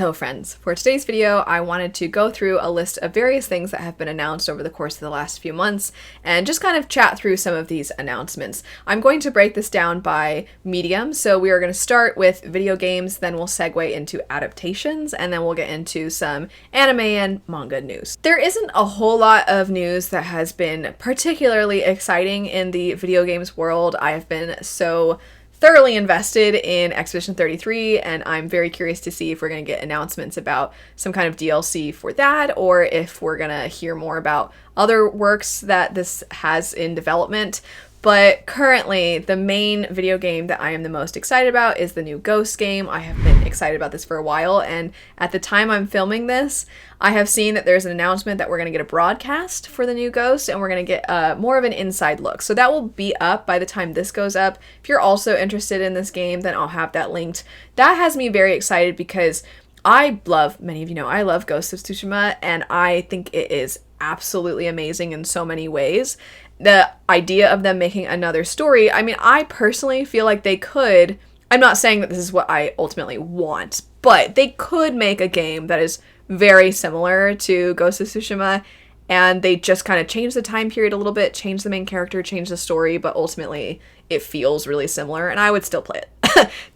Hello friends, for today's video I wanted to go through a list of various things that have been announced over the course of the last few months and just kind of chat through some of these announcements. I'm going to break this down by medium, so we are going to start with video games, then we'll segue into adaptations, and then we'll get into some anime and manga news. There isn't a whole lot of news that has been particularly exciting in the video games world. I have been so thoroughly invested in Expedition 33, and I'm very curious to see if we're going to get announcements about some kind of DLC for that, or if we're going to hear more about other works that this has in development. But currently, the main video game that I am the most excited about is the new Ghost game. I have been excited about this for a while, and at the time I'm filming this, I have seen that there's an announcement that we're going to get a broadcast for the new Ghost, and we're going to get more of an inside look. So that will be up by the time this goes up. If you're also interested in this game, then I'll have that linked. That has me very excited because many of you know, I love Ghost of Tsushima, and I think it is absolutely amazing in so many ways. The idea of them making another story, I mean, I personally feel like they could, I'm not saying that this is what I ultimately want, but they could make a game that is very similar to Ghost of Tsushima, and they just kind of change the time period a little bit, change the main character, change the story, but ultimately it feels really similar, and I would still play it.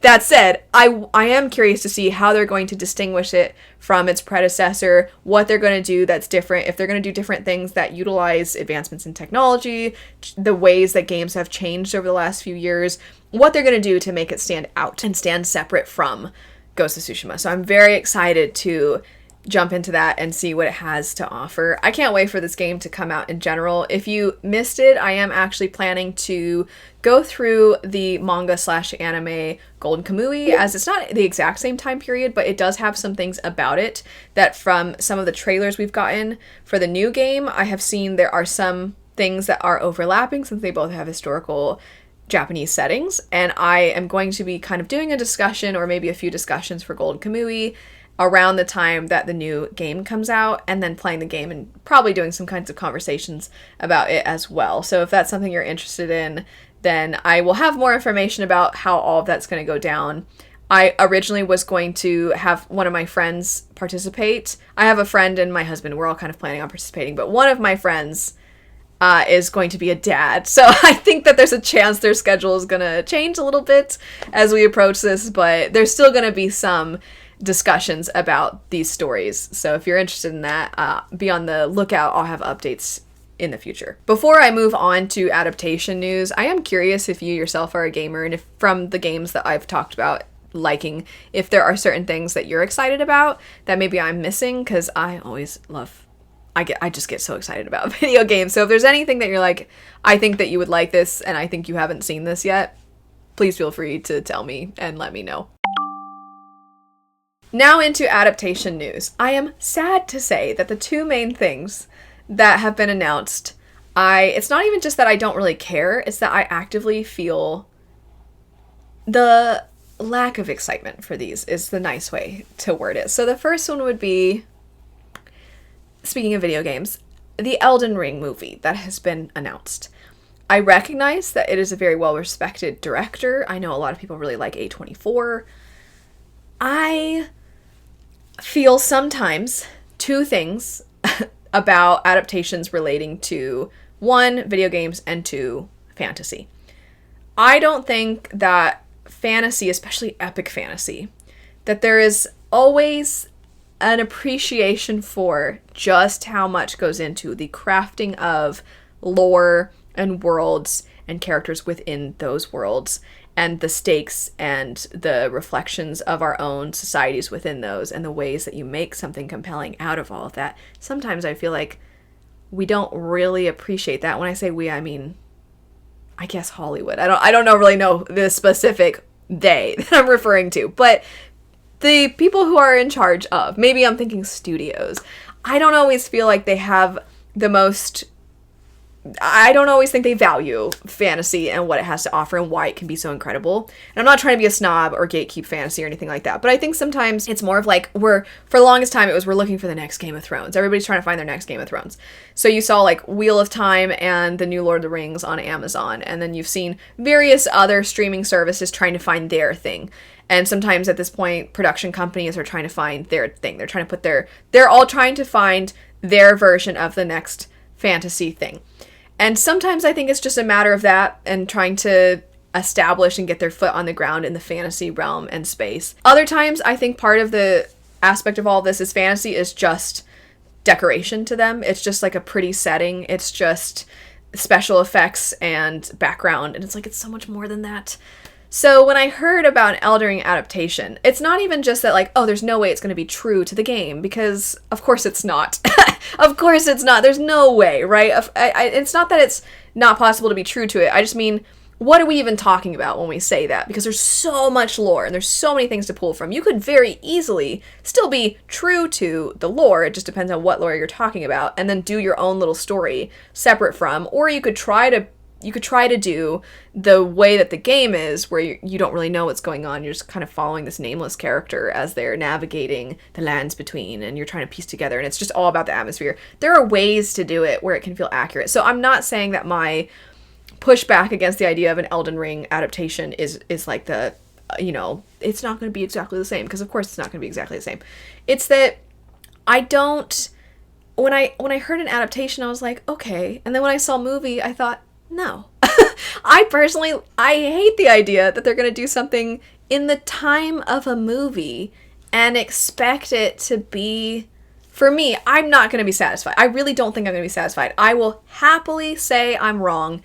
That said, I am curious to see how they're going to distinguish it from its predecessor, what they're going to do that's different, if they're going to do different things that utilize advancements in technology, the ways that games have changed over the last few years, what they're going to do to make it stand out and stand separate from Ghost of Tsushima. So I'm very excited to jump into that and see what it has to offer. I can't wait for this game to come out in general. If you missed it, I am actually planning to go through the manga/anime Golden Kamuy, as it's not the exact same time period, but it does have some things about it that from some of the trailers we've gotten for the new game, I have seen there are some things that are overlapping since they both have historical Japanese settings, and I am going to be kind of doing a discussion or maybe a few discussions for Golden Kamuy around the time that the new game comes out, and then playing the game and probably doing some kinds of conversations about it as well. So if that's something you're interested in, then I will have more information about how all of that's going to go down. I originally was going to have one of my friends participate. I have a friend and my husband, we're all kind of planning on participating, but one of my friends is going to be a dad. So I think that there's a chance their schedule is going to change a little bit as we approach this, but there's still going to be some discussions about these stories. So if you're interested in that, be on the lookout. I'll have updates in the future. Before I move on to adaptation news, I am curious if you yourself are a gamer, and if from the games that I've talked about liking, if there are certain things that you're excited about that maybe I'm missing, because I just get so excited about video games. So if there's anything that you're like, I think that you would like this and I think you haven't seen this yet, please feel free to tell me and let me know. Now into adaptation news. I am sad to say that the two main things that have been announced, it's not even just that I don't really care, it's that I actively feel the lack of excitement for these is the nice way to word it. So the first one would be, speaking of video games, the Elden Ring movie that has been announced. I recognize that it is a very well-respected director. I know a lot of people really like A24. I feel sometimes two things about adaptations relating to, one, video games, and two, fantasy. I don't think that fantasy, especially epic fantasy, that there is always an appreciation for just how much goes into the crafting of lore and worlds and characters within those worlds, and the stakes and the reflections of our own societies within those, and the ways that you make something compelling out of all of that. Sometimes I feel like we don't really appreciate that. When I say we, I mean, I guess Hollywood. I don't really know the specific they that I'm referring to, but the people who are in charge of, maybe I'm thinking studios, I don't always feel like they have the most, I don't always think they value fantasy and what it has to offer and why it can be so incredible. And I'm not trying to be a snob or gatekeep fantasy or anything like that, but I think sometimes it's more of like, for the longest time, we're looking for the next Game of Thrones. Everybody's trying to find their next Game of Thrones. So you saw like Wheel of Time and the new Lord of the Rings on Amazon, and then you've seen various other streaming services trying to find their thing. And sometimes at this point, production companies are trying to find their thing. They're trying to put they're all trying to find their version of the next fantasy thing. And sometimes I think it's just a matter of that and trying to establish and get their foot on the ground in the fantasy realm and space. Other times, I think part of the aspect of all this is fantasy is just decoration to them. It's just like a pretty setting. It's just special effects and background. And it's like, it's so much more than that. So when I heard about an Elden Ring adaptation, it's not even just that like, oh, there's no way it's going to be true to the game, because of course it's not. Of course it's not. There's no way, right? It's not that it's not possible to be true to it. I just mean, what are we even talking about when we say that? Because there's so much lore and there's so many things to pull from. You could very easily still be true to the lore. It just depends on what lore you're talking about, and then do your own little story separate from, or you could try to do the way that the game is, where you don't really know what's going on. You're just kind of following this nameless character as they're navigating the lands between, and you're trying to piece together, and it's just all about the atmosphere. There are ways to do it where it can feel accurate. So I'm not saying that my pushback against the idea of an Elden Ring adaptation is like the, it's not going to be exactly the same, because of course it's not going to be exactly the same. It's that I don't, when I heard an adaptation, I was like, okay. And then when I saw a movie, I thought, no. I hate the idea that they're going to do something in the time of a movie and expect it to be, for me, I'm not going to be satisfied. I really don't think I'm going to be satisfied. I will happily say I'm wrong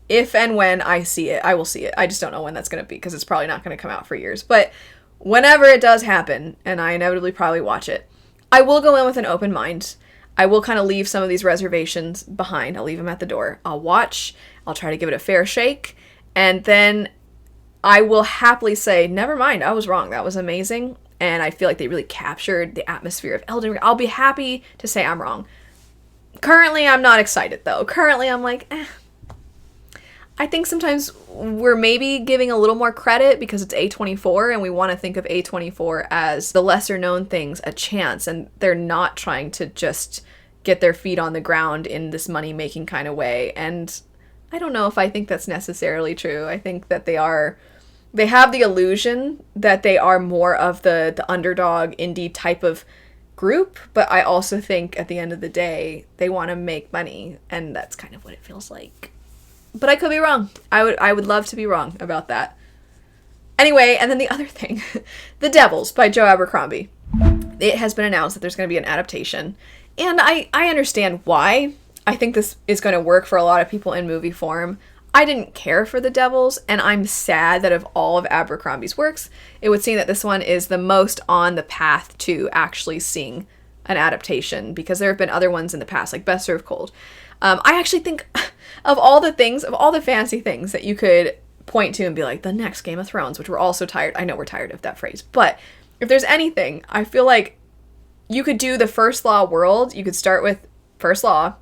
if and when I see it. I will see it. I just don't know when that's going to be, because it's probably not going to come out for years. But whenever it does happen, and I inevitably probably watch it, I will go in with an open mind. I will kind of leave some of these reservations behind. I'll leave them at the door. I'll watch. I'll try to give it a fair shake. And then I will happily say, never mind, I was wrong. That was amazing. And I feel like they really captured the atmosphere of Elden Ring. I'll be happy to say I'm wrong. Currently, I'm not excited, though. Currently, I'm like, I think sometimes we're maybe giving a little more credit because it's A24, and we want to think of A24 as the lesser known things a chance, and they're not trying to just get their feet on the ground in this money-making kind of way. And I don't know if I think that's necessarily true. I think that they have the illusion that they are more of the underdog indie type of group, but I also think at the end of the day, they want to make money, and that's kind of what it feels like. But I could be wrong. I would love to be wrong about that. Anyway, and then the other thing, The Devils by Joe Abercrombie. It has been announced that there's going to be an adaptation, and I understand why. I think this is going to work for a lot of people in movie form. I didn't care for The Devils, and I'm sad that of all of Abercrombie's works, it would seem that this one is the most on the path to actually seeing an adaptation, because there have been other ones in the past, like Best Served Cold. I actually think of all the fantasy things that you could point to and be like, the next Game of Thrones, which we're all so tired. I know we're tired of that phrase, but if there's anything, I feel like you could do the First Law world. You could start with First Law,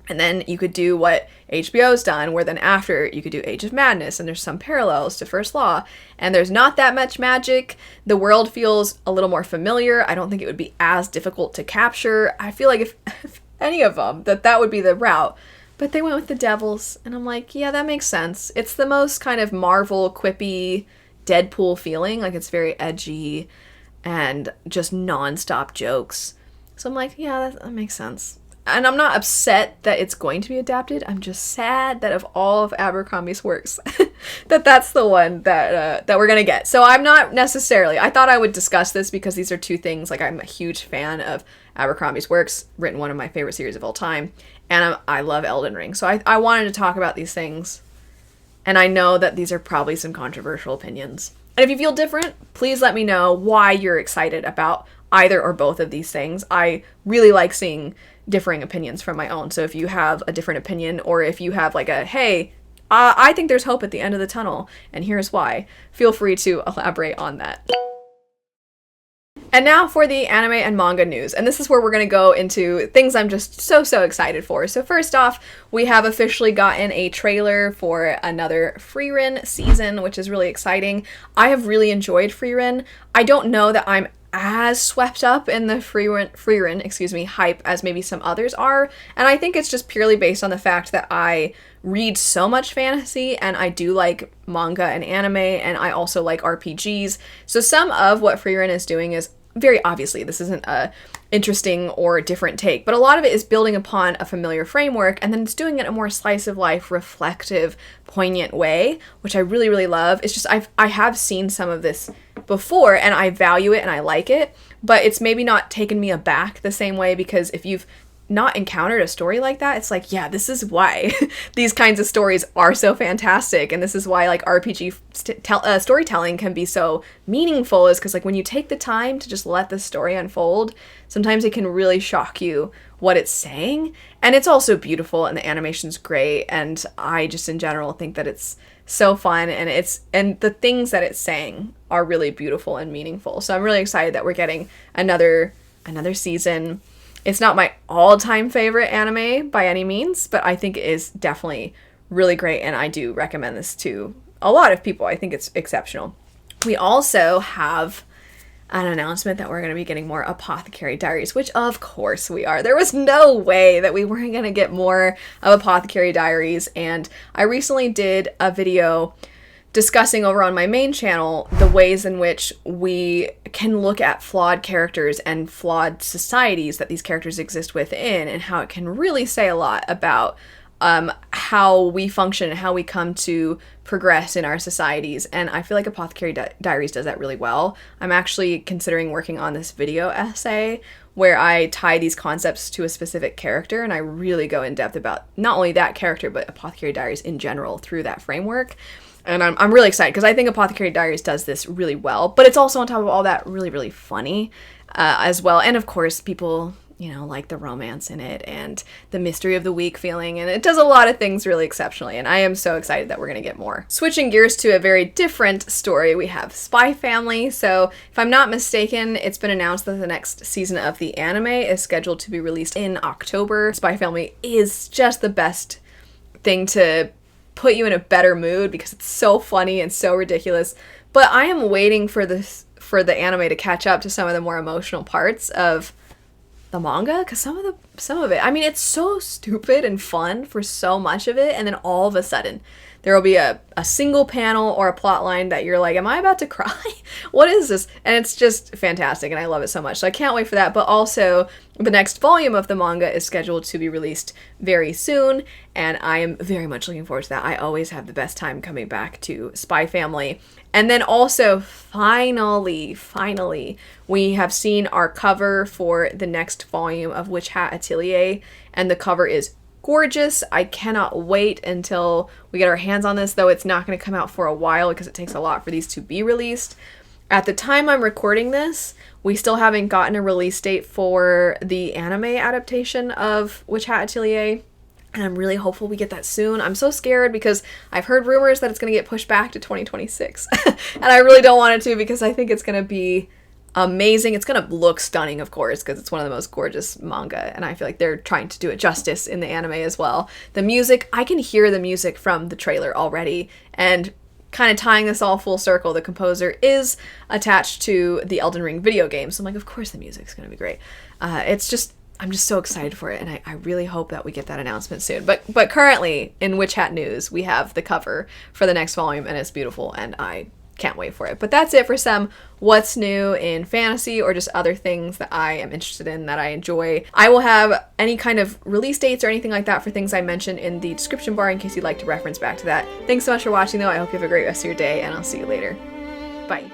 and then you could do what HBO's done, where then after you could do Age of Madness, and there's some parallels to First Law, and there's not that much magic. The world feels a little more familiar. I don't think it would be as difficult to capture. I feel like if any of them, that would be the route. But they went with The Devils, and I'm like, yeah, that makes sense. It's the most kind of Marvel, quippy, Deadpool feeling. Like, it's very edgy and just non-stop jokes. So I'm like, yeah, that makes sense. And I'm not upset that it's going to be adapted. I'm just sad that of all of Abercrombie's works, that's the one that we're going to get. So I'm not necessarily, I thought I would discuss this because these are two things. Like, I'm a huge fan of Abercrombie's works, written one of my favorite series of all time. And I love Elden Ring. So I wanted to talk about these things. And I know that these are probably some controversial opinions. And if you feel different, please let me know why you're excited about either or both of these things. I really like seeing differing opinions from my own. So if you have a different opinion, or if you have like hey, I think there's hope at the end of the tunnel, and here's why, feel free to elaborate on that. And now for the anime and manga news. And this is where we're going to go into things I'm just so excited for. So first off, we have officially gotten a trailer for another Frieren season, which is really exciting. I have really enjoyed Frieren. I don't know that I'm as swept up in the Frieren hype as maybe some others are. And I think it's just purely based on the fact that I read so much fantasy and I do like manga and anime, and I also like RPGs. So some of what Frieren is doing is very obviously, this isn't a interesting or different take, but a lot of it is building upon a familiar framework, and then it's doing it in a more slice of life, reflective, poignant way, which I really, really love. It's just I have seen some of this before and I value it and I like it, but it's maybe not taken me aback the same way, because if you've not encountered a story like that, it's like, yeah, this is why these kinds of stories are so fantastic, and this is why like RPG storytelling can be so meaningful, is because like when you take the time to just let the story unfold, sometimes it can really shock you what it's saying. And it's also beautiful and the animation's great, and I just in general think that it's so fun, and the things that it's saying are really beautiful and meaningful. So I'm really excited that we're getting another season. It's not my all-time favorite anime by any means, but I think it is definitely really great, and I do recommend this to a lot of people. I think it's exceptional. We also have an announcement that we're going to be getting more Apothecary Diaries, which of course we are. There was no way that we weren't going to get more of Apothecary Diaries, and I recently did a video discussing over on my main channel the ways in which we can look at flawed characters and flawed societies that these characters exist within, and how it can really say a lot about how we function and how we come to progress in our societies. And I feel like Apothecary Diaries does that really well. I'm actually considering working on this video essay where I tie these concepts to a specific character, and I really go in depth about not only that character, but Apothecary Diaries in general through that framework. And I'm really excited because I think Apothecary Diaries does this really well, but it's also on top of all that really, really funny as well. And of course, people, like the romance in it and the mystery of the week feeling, and it does a lot of things really exceptionally, and I am so excited that we're going to get more. Switching gears to a very different story, we have Spy Family. So if I'm not mistaken, it's been announced that the next season of the anime is scheduled to be released in October. Spy Family is just the best thing to put you in a better mood because it's so funny and so ridiculous. But I am waiting for the anime to catch up to some of the more emotional parts of the manga, because some of it, I mean, it's so stupid and fun for so much of it, and then all of a sudden there will be a single panel or a plot line that you're like, am I about to cry? What is this? And it's just fantastic, and I love it so much. So I can't wait for that. But also, the next volume of the manga is scheduled to be released very soon, and I am very much looking forward to that. I always have the best time coming back to Spy Family. And then also, finally, we have seen our cover for the next volume of Witch Hat Atelier, and the cover is gorgeous. I cannot wait until we get our hands on this, though it's not going to come out for a while because it takes a lot for these to be released. At the time I'm recording this, we still haven't gotten a release date for the anime adaptation of Witch Hat Atelier, and I'm really hopeful we get that soon. I'm so scared because I've heard rumors that it's going to get pushed back to 2026, and I really don't want it to, because I think it's going to be amazing. It's going to look stunning, of course, because it's one of the most gorgeous manga, and I feel like they're trying to do it justice in the anime as well. The music, I can hear the music from the trailer already, and kind of tying this all full circle, the composer is attached to the Elden Ring video game, so I'm like, of course the music's going to be great. I'm just so excited for it, and I really hope that we get that announcement soon. But currently, in Witch Hat news, we have the cover for the next volume, and it's beautiful, and I can't wait for it. But that's it for some what's new in fantasy, or just other things that I am interested in that I enjoy. I will have any kind of release dates or anything like that for things I mentioned in the description bar in case you'd like to reference back to that. Thanks so much for watching, though. I hope you have a great rest of your day, and I'll see you later. Bye.